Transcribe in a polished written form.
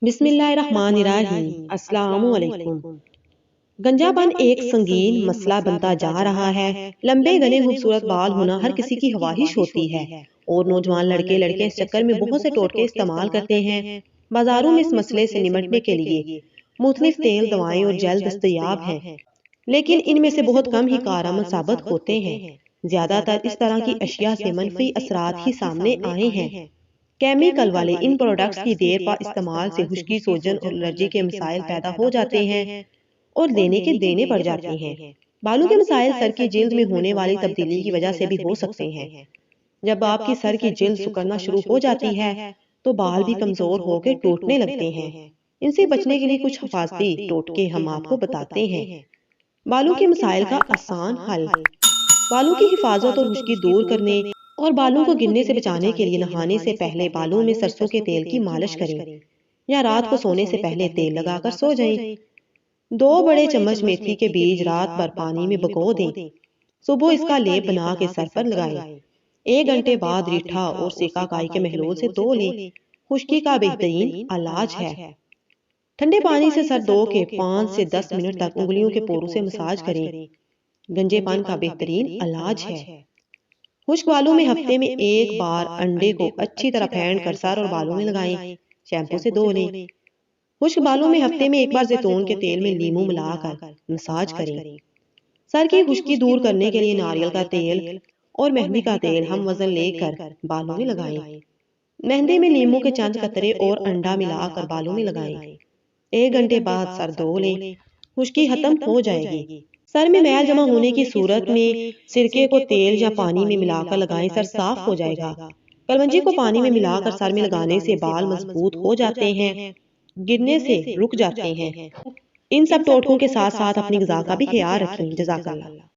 بسم اللہ الرحمن الرحیم۔ السلام علیکم۔ گنجا پن ایک سنگین مسئلہ بنتا جا رہا ہے۔ لمبے گھنے خوبصورت بال ہونا ہر کسی کی خواہش ہوتی ہے اور نوجوان لڑکے اس چکر میں بہت سے ٹوٹکے استعمال کرتے ہیں۔ بازاروں میں اس مسئلے سے نمٹنے کے لیے مختلف تیل، دوائیں اور جیل دستیاب ہیں، لیکن ان میں سے بہت کم ہی کارآمد ثابت ہوتے ہیں۔ زیادہ تر اس طرح کی اشیاء سے منفی اثرات ہی سامنے آئے ہیں۔ کیمیکل والے ان پروڈکٹس کی دیر پا استعمال سے خشکی، سوجن اور الرجی کے مسائل پیدا ہو جاتے ہیں اور دینے پڑ جاتے ہیں۔ بالوں کے مسائل سر کی جلد میں ہونے والی تبدیلی کی وجہ سے بھی ہو سکتے ہیں۔ جب آپ کی سر کی جلد سکڑنا شروع ہو جاتی ہے تو بال بھی کمزور ہو کے ٹوٹنے لگتے ہیں۔ ان سے بچنے کے لیے کچھ حفاظتی ٹوٹکے ہم آپ کو بتاتے ہیں۔ بالوں کے مسائل کا آسان حل۔ بالوں کی حفاظت اور خشکی دور کرنے اور بالوں کو گرنے سے بچانے کے لیے نہانے سے پہلے بالوں میں سرسوں کے تیل کی مالش کریں یا رات کو سونے سے پہلے تیل لگا کر سو جائیں۔ 2 بڑے چمچ میتھی کے بیج رات بھر پانی میں بھگو دیں۔ صبح اس کا لیپ بنا کے سر پر لگائیں۔ 1 گھنٹے بعد ریٹھا اور سیکا کائی کے محلول سے دھو لیں۔ خشکی کا بہترین علاج ہے۔ ٹھنڈے پانی سے سر دھو کے 5 سے 10 منٹ تک انگلیوں کے پوروں سے مساج کریں۔ گنجے پن کا بہترین علاج ہے۔ خشک بالوں میں ہفتے میں 1 بار انڈے کو اچھی طرح پھینٹ کر سر اور بالوں میں لگائیں۔ شیمپو سے دھو لیں۔ خشک بالوں میں ہفتے میں 1 بار زیتون کے تیل میں لیموں ملا کر مساج کریں۔ سر کی خشکی دور کرنے کے لیے ناریل کا تیل اور مہندی کا تیل ہم وزن لے کر بالوں میں لگائیں۔ مہندی میں لیموں کے چند قطرے اور انڈا ملا کر بالوں میں لگائیں۔ 1 گھنٹے بعد سر دھو لیں۔ خشکی ختم ہو جائے گی۔ سر میں میل جمع ہونے کی صورت میں سرکے کو تیل یا پانی میں ملا کر لگائیں، سر صاف ہو جائے گا۔ کلونجی کو پانی میں ملا کر سر میں لگانے سے بال مضبوط ہو جاتے ہیں، گرنے سے رک جاتے ہیں۔ ان سب ٹوٹکوں کے ساتھ ساتھ اپنی غذا کا بھی خیال رکھیں۔ جزاک اللہ۔